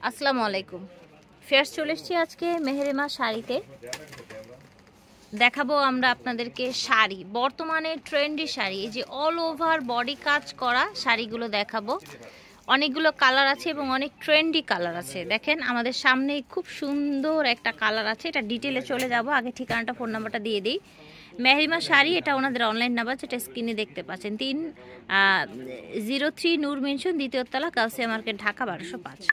আসসালামু আলাইকুম। ফেয়ার চলে এসেছি আজকে মেহেরিমা শাড়িতে। দেখাবো আমরা আপনাদেরকে শাড়ি, বর্তমানে ট্রেন্ডি শাড়ি, এই যে অল ওভার বডি কাজ করা শাড়িগুলো দেখাবো। অনেকগুলো কালার আছে এবং অনেক ট্রেন্ডি কালার আছে। দেখেন আমাদের সামনে খুব সুন্দর একটা কালার আছে, এটা ডিটেলে চলে যাব। আগে ঠিকানাটা, ফোন নাম্বারটা দিয়ে দিই। মেহেরিমা শাড়ি, এটা ওনাদের অনলাইন নাম্বার, যেটা স্ক্রিনে দেখতে পাচ্ছেন। 303 নূর মেনশন, দ্বিতীয় তলা, কাউসিয়া মার্কেট, ঢাকা 1205।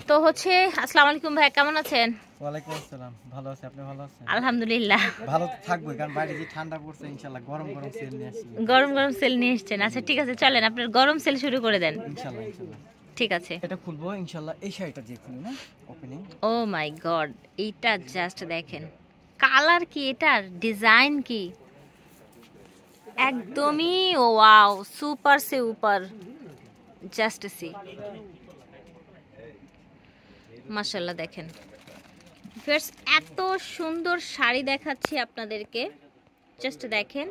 তো হচ্ছে, আসসালামু আলাইকুম ভাই, কেমন আছেন? ওয়ালাইকুম আসসালাম, ভালো আছি। আপনি ভালো আছেন? আলহামদুলিল্লাহ ভালো থাকবো, কারণ বাইরে যে ঠান্ডা পড়ছে, ইনশাআল্লাহ গরম গরম সেল নিয়ে আসি। গরম গরম সেল নিয়ে এসেছেন। আচ্ছা ঠিক আছে, চলেন আপনার গরম সেল শুরু করে দেন। ইনশাআল্লাহ ইনশাআল্লাহ ঠিক আছে, এটা খুলবো ইনশাআল্লাহ। এই শাড়িটা যে খুলি না ওপেনিং। ও মাই গড, এইটা জাস্ট দেখেন, কালার কি, এটার ডিজাইন কি, একদমই ওয়াও, সুপার সে উপর। জাস্ট সি, মাশাআল্লাহ। দেখেন ফ্রেন্ডস, এত সুন্দর শাড়ি দেখাচ্ছি আপনাদেরকে। জাস্ট দেখেন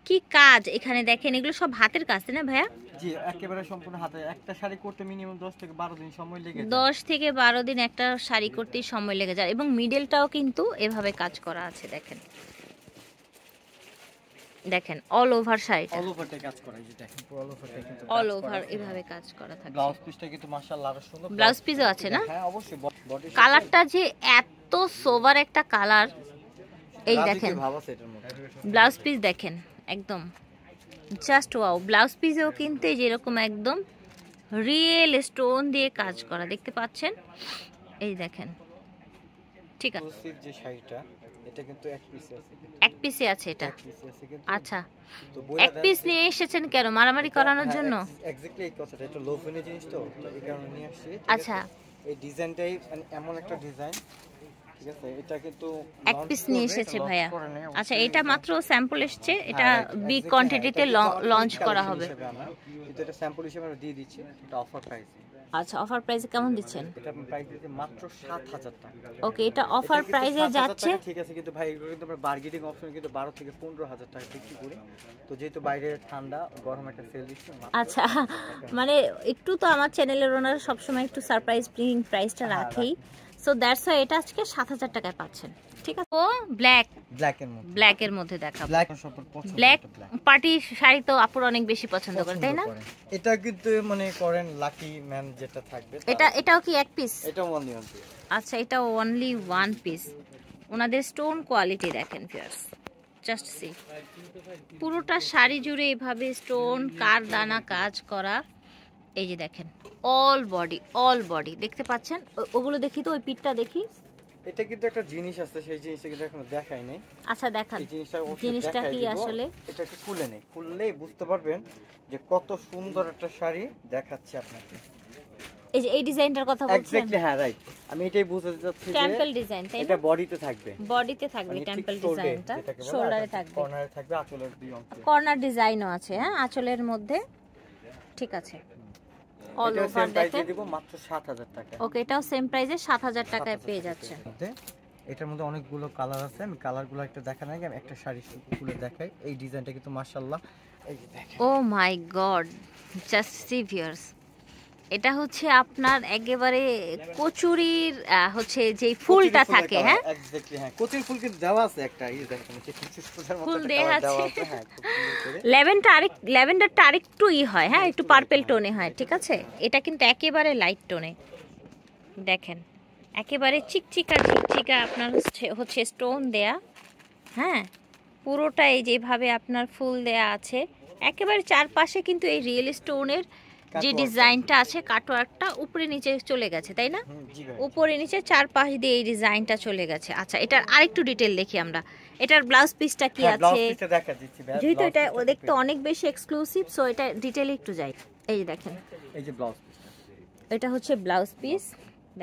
কি কাজ এখানে, দেখেন এগুলো সব হাতের কাজ, তাই না ভাইয়া? জি, একেবারে সম্পূর্ণ হাতে। একটা শাড়ি করতে মিনিমাম 10 থেকে 12 দিন সময় লেগে যায়। 10 থেকে 12 দিন একটা শাড়ি করতেই সময় লেগে যায়। এবং মিডলটাও কিন্তু এভাবে কাজ করা আছে। দেখেন দেখেন অল ওভার শাড়িটা, অল ওভারটা কাজ করা, এই যে দেখেন পুরো অল ওভারটা কিন্তু অল ওভার এভাবে কাজ করা থাকে। ব্লাউজ পিসটা কিন্তু মাশাআল্লাহ আরো সুন্দর। ব্লাউজ পিসও আছে না? হ্যাঁ অবশ্যই। বডি কালারটা যে এত সোবার একটা কালার, এই দেখেন ভালো আছে এটার মধ্যে। ব্লাউজ পিস দেখেন, একদম জাস্ট ওয়াও। ব্লাউজ পিসেও কিন্তু যেরকম একদম রিয়েল স্টোন দিয়ে কাজ করা, দেখতে পাচ্ছেন। এই দেখেন, ঠিক আছে। যে শাড়িটা, এটা কিন্তু এক পিসে আছে। এক পিসে আছে এটা? এক পিসে আছে কিন্তু। আচ্ছা, তো এক পিস নিয়ে এসেছেন কেন? মারামারি করানোর জন্য? এক্স্যাক্টলি এই কথাটা, এটা লো ফিনে জিনিস তো এই কারণে নিয়ে আসছি। আচ্ছা, এই ডিজাইনটাই মানে এমন একটা ডিজাইন, ঠিক আছে। এটা কিন্তু এক পিস নিয়ে এসেছে ভাইয়া। আচ্ছা, এটা মাত্র স্যাম্পল এসেছে, এটা বিগ কোয়ান্টিটিতে লঞ্চ করা হবে। কিন্তু এটা স্যাম্পল হিসেবে আমরা দিয়ে দিচ্ছি, এটা অফার প্রাইস। আচ্ছা, অফার প্রাইসে কেমন দিচ্ছেন? এটা প্রাইস দিচ্ছি মাত্র 7000 টাকা। ওকে, এটা অফার প্রাইসে যাচ্ছে, ঠিক আছে। কিন্তু ভাই এগুলো কিন্তু আমরা বার্গেনিং অপশন কিন্তু 12 থেকে 15000 টাকা বিক্রি করি। তো যেহেতু বাইরে ঠান্ডা, গরম একটা সেল দিচ্ছি। আচ্ছা, মানে একটু তো আমার চ্যানেলের ওনারা সবসময় একটু সারপ্রাইজ প্রাইসটা রাখেই। সো দ্যাটস ওয়াই এটা আজকে 7000 টাকায় পাচ্ছেন। ঠিক আছে। ও ব্ল্যাক এর মধ্যে দেখাবো। ব্ল্যাক পার্টি শাড়ি তো আপুর অনেক বেশি পছন্দ করে, তাই না? এটা কিন্তু মনে করেন লাকি ম্যান যেটা থাকবে, এটাও কি এক পিস? এটাও অনলি ওয়ান পিস। আচ্ছা, এটা অনলি ওয়ান পিস। ওনাদের স্টোন কোয়ালিটি দেখেন ভিউয়ার্স, জাস্ট সি। পুরোটা শাড়ি জুড়ে এভাবে স্টোন কারদানা কাজ করা। এই যে দেখেন অল বডি দেখতে পাচ্ছেন। ওগুলো দেখি তো, ওই পিঠটা দেখি। এটা কিন্তু একটা জিনিস আছে, সেই জিনিসটা কিন্তু এখনো দেখাই নাই। আচ্ছা দেখান, জিনিসটা কি আসলে। এটা একটু খুলে নেই, খুললেই বুঝতে পারবেন যে কত সুন্দর একটা শাড়ি দেখাচ্ছে আপনাকে। এই যে এই ডিজাইনটার কথা বলছেন? এক্স্যাক্টলি, হ্যাঁ রাইট। আমি এটাই বুঝাতে চাচ্ছি যে টেম্পল ডিজাইন, তাই না? এটা বডিতে থাকবে, টেম্পল ডিজাইনটা শোল্ডারে থাকবে, কর্নারে থাকবে, আঁচলের দুই অংশে কর্নার ডিজাইনও আছে। হ্যাঁ, আঁচলের মধ্যে, ঠিক আছে। অল ওভার দেখেন, দিব মাত্র 7000 টাকা। ওকে, এটাও সেম প্রাইসে 7000 টাকায় পেয়ে যাচ্ছে। এটার মধ্যে অনেকগুলো কালার আছে, আমি কালারগুলো একটা দেখার আগে আমি একটা শাড়ি খুলে দেখাই। এই ডিজাইনটা কিন্তু মাশাআল্লাহ, এই যে দেখেন। ও মাই গড, জাস্ট সি ভিউয়ার্স, এটা হচ্ছে আপনার একেবারে কচুরির হচ্ছে যে ফুলটা থাকে। হ্যাঁ এক্স্যাক্টলি, হ্যাঁ কচুরি ফুল কিন্তু দেওয়া আছে একটা, এই দেখেন যে ফুল দেওয়া আছে। হ্যাঁ, ল্যাভেন্ডারটা আরেকটু হয়, হ্যাঁ একটু পার্পল টোনে হয়, ঠিক আছে। এটা কিন্তু একেবারে লাইট টোনে, দেখেন একেবারে চিকচিকা আপনার হচ্ছে স্টোন দেয়া। হ্যাঁ, পুরোটা এই যেভাবে আপনার ফুল দেয়া আছে, একেবারে চারপাশে কিন্তু এই রিয়েল স্টোনের যে ডিজাইনটা আছে, কাটওয়ার্কটা উপরে নিচে চলে গেছে, তাই না? উপরে নিচে চারপাশ দিয়ে এই ডিজাইনটা চলে গেছে। আচ্ছা, এটার আরেকটু ডিটেল দেখি আমরা। এটার ব্লাউজ পিসটা কি আছে, যেহেতু এটা দেখতে অনেক বেশি এক্সক্লুসিভ, সো এটা ডিটেইলে একটু যাই। এই যে দেখেন, এই যে ব্লাউজ পিসটা, এটা হচ্ছে ব্লাউজ পিস,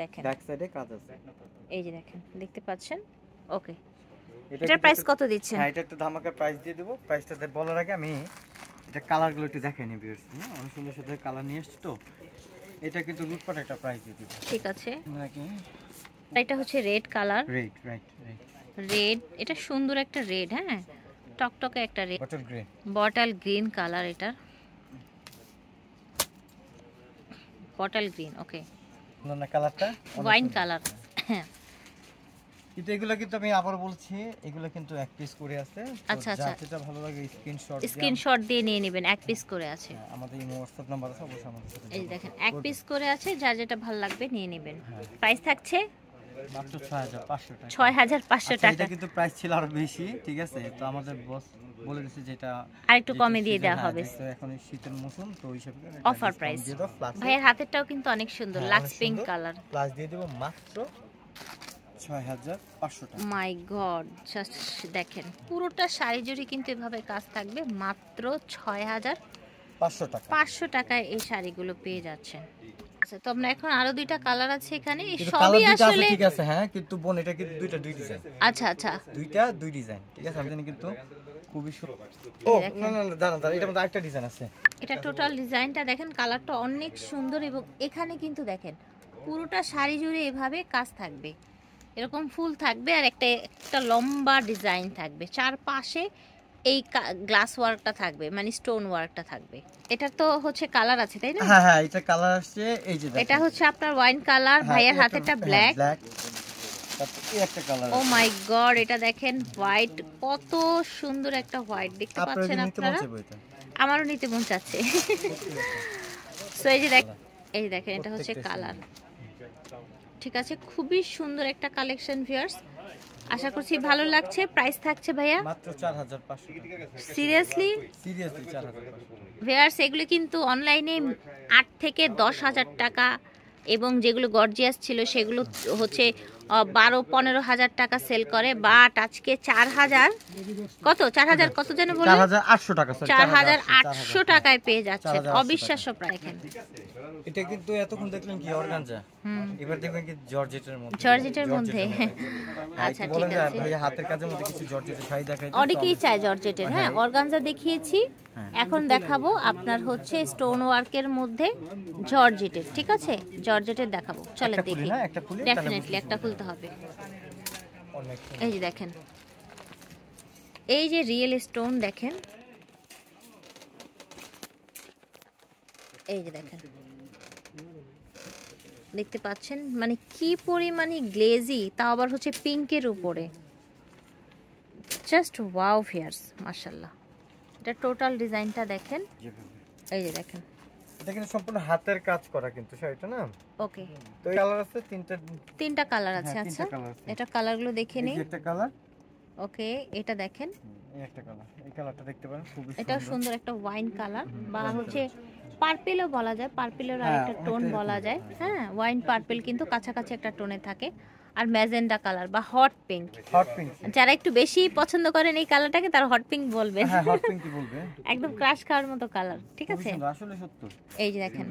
দেখেন ব্যাক সাইডে কাজ আছে। এই যে দেখেন, দেখতে পাচ্ছেন। ওকে, এটার প্রাইস কত দিচ্ছেন? হ্যাঁ, এটা একটা ধামাকা প্রাইস দিয়ে দেব। প্রাইসটা বলার আগে আমি এটা কালারগুলো একটু দেখাই নিই ভিউয়ার্স। অনেক সুন্দর সুন্দর কালার নিয়ে এসেছি তো, এটা কিন্তু লুটপাট একটা প্রাইস দিয়ে দেব। ঠিক আছে, এটা হচ্ছে রেড কালার, রেড, এটা সুন্দর একটা রেড, হ্যাঁ টকটকে একটা রেড, বটল গ্রিন কালার, এটা বটল গ্রিন। ওকে, না কালারটা ওয়াইন কালার। হ্যাঁ কিন্তু এগুলো কিন্তু আমি আবার বলছি এগুলো কিন্তু এক পিস করে আছে। আচ্ছা আচ্ছা, যেটা ভালো লাগে স্ক্রিনশট দিয়ে নিয়ে নেবেন। এক পিস করে আছে, আমাদের এই WhatsApp নাম্বার আছে, অবশ্যই আমাদের সাথে এই দেখেন এক পিস করে আছে, যার যেটা ভালো লাগবে নিয়ে নেবেন। প্রাইস থাকছে মাত্র 6500 টাকা। 6500 টাকা। এটা কিন্তু প্রাইস ছিল আরো বেশি, ঠিক আছে? তো আমাদের বস বলে দিয়েছে যেটা আরেকটু কমে দিয়ে দেওয়া হবে। তো এখন শীতের মৌসুম, তো ওই হিসাবে অফার প্রাইস। ভাইয়ের হাতেরটাও কিন্তু অনেক সুন্দর, লাক্স পিঙ্ক কালার। প্লাস দিয়ে দেব মাত্র 6500 টাকা। মাই গড, জাস্ট দেখেন পুরোটা শাড়ি জুড়ে কিন্তু এভাবে কাজ থাকবে, মাত্র 6500 টাকা। 500 টাকায় এই শাড়িগুলো পেয়ে যাচ্ছেন। আচ্ছা, তো আমরা এখন আরো দুইটা কালার আছে এখানে, কিন্তু সবই কালার দুইটা আছে, আসলে ঠিক আছে। হ্যাঁ, কিন্তু বোন এটা কিন্তু দুইটা দুই ডিজাইন। আচ্ছা আচ্ছা, দুইটা দুই ডিজাইন, ঠিক আছে? আমি জানি কিন্তু খুবই সুন্দর। ও না না না, দাঁড়ান দাঁড়ান, এটার মধ্যে আরেকটা ডিজাইন আছে। এটা টোটাল ডিজাইনটা দেখেন, কালারটা অনেক সুন্দর। এবং এখানে কিন্তু দেখেন পুরোটা শাড়ি জুড়ে এভাবে কাজ থাকবে, এরকম ফুল থাকবে আর একটা একটা লম্বা ডিজাইন থাকবে, চারপাশে এই গ্লাস ওয়ার্কটা থাকবে, মানে স্টোন ওয়ার্কটা থাকবে। এটা তো হচ্ছে কালার আছে তাই না? হ্যাঁ হ্যাঁ, এটা কালার আসছে, এই যে দেখেন। এটা হচ্ছে আপনার ওয়াইন কালার, ভাইয়ের হাতেটা ব্ল্যাক। এই একটা কালার। ও মাই গড, এটা দেখেন হোয়াইট, কত সুন্দর একটা হোয়াইট দেখতে পাচ্ছেন আপনারা। আমারও নিতে মন চাচ্ছে। সো এই যে দেখেন এটা হচ্ছে কালার, ঠিক আছে? খুবই সুন্দর একটা কালেকশন ভিউয়ার্স, আশা করছি ভালো লাগছে। প্রাইস থাকছে ভাইয়া মাত্র 4500 টাকা। Seriously seriously 4500। ভিউয়ার্স এগুলো কিন্তু অনলাইনে 8 থেকে 10,000 টাকা, এবং যেগুলো গর্জিয়াস ছিল সেগুলো হচ্ছে 12-15,000 টাকা সেল করে। বাট আজকে 4000 কত 4000 কত যেন বললেন? 4800 টাকা। 4800 টাকায় পেয়ে যাচ্ছে, অবিশ্বাস্য প্রায়। এখানে এটা কিন্তু এতক্ষণ দেখলেন কি অর্গানজা, এবার দেখবেন কি জর্জেটের মধ্যে। জর্জেটের মধ্যে, আচ্ছা ঠিক আছে। ভাই হাতের কাজের মধ্যে কিছু জর্জেটের শাড়ি দেখাই। অনেকেই চায় জর্জেটের। হ্যাঁ, অর্গানজা দেখিয়েছি, এখন দেখাবো আপনার হচ্ছে স্টোন ওয়ার্কের মধ্যে জর্জেটের, ঠিক আছে? জর্জেটের দেখাবো, চলে দেখি। ডেফিনেটলি একটা খুলতে হবে। এই যে দেখেন, এই যে রিয়েল স্টোন দেখেন, এই যে দেখেন, দেখতে পাচ্ছেন মানে কি পরিমাণে গ্লেজি, তাও আবার হচ্ছে পিঙ্কের উপরে। জাস্ট ওয়াও ভিউয়ার্স, মাশাআল্লাহ। এটা টোটাল ডিজাইনটা দেখেন, এই যে দেখেন, এটা কিন্তু সম্পূর্ণ হাতের কাজ করা কিন্তু শাড়িটা না। ওকে, তো এই কালার আছে তিনটা কালার আছে। আচ্ছা, এটা কালারগুলো দেখে নেই। একটা কালার, ওকে, এটা দেখেন, এই একটা কালার, এই কালারটা দেখতে পারেন, খুব সুন্দর। এটা সুন্দর একটা ওয়াইন কালার, বা হচ্ছে পার্পেলও বলা যায়, পার্পেলের আরেকটা টোন বলা যায়। হ্যাঁ, ওয়াইন পার্পেল কিন্তু কাছাকাছি একটা টোনে থাকে। আর ম্যাজেন্ডা কালার বা হট পিঙ্ক, যারা একটু বেশি পছন্দ করেন এই কালারটাকে, তারা হট পিঙ্ক বলবে। হ্যাঁ, হট পিঙ্ক বলবে। একদম ক্রাশ খাওয়ার মতো কালার, ঠিক আছে? আসলে সত্য। এই যে দেখেন,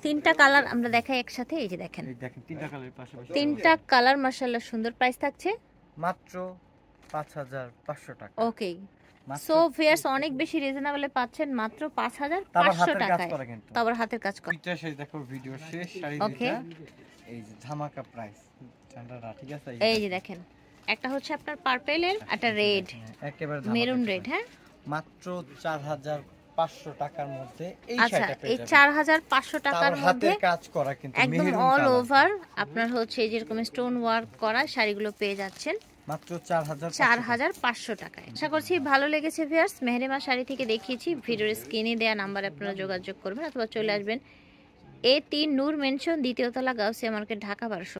তিনটা কালার আমরা দেখাই একসাথে। এই যে দেখেন, এই দেখেন তিনটা কালারের পাশাপাশি, তিনটা কালার মাশাআল্লাহ সুন্দর। প্রাইস থাকছে মাত্র 5500 টাকা। ওকে, সো ভিউয়ার্স অনেক বেশি রিজনেবলে পাচ্ছেন, মাত্র 5500 টাকায়। তারপর হাতের কাজ করা। এটা সেই দেখো ভিডিও শেষ শাড়ি ওকে, এই যে ধামাকা প্রাইস ঠান্ডাটা, ঠিক আছে? এই যে দেখেন, একটা হচ্ছে আপনার পার্পেলের, একটা রেড, একেবারে মেরুন রেড। হ্যাঁ, মাত্র 4500 টাকার মধ্যে এই আচ্ছা, শাড়িটা পেয়ে এই যাবেন। 4500 টাকার মধ্যে হাতের কাজ করা কিন্তু একদম অল ওভার আপনার হচ্ছে যেরকম স্টোন ওয়ার্ক করা শাড়িগুলো পেয়ে যাচ্ছেন মাত্র 4500 টাকায়। আশা করছি ভালো লেগেছে ভিউয়ার্স। মেহরিমা শাড়ি থেকে দেখিয়েছি, ভিডিওর স্ক্রিনে দেওয়া নাম্বারে আপনারা যোগাযোগ করবেন অথবা চলে আসবেন A3 নূর মেনশন, দ্বিতীয় তলা, গাউসিয়া মার্কেট, ঢাকা 1200।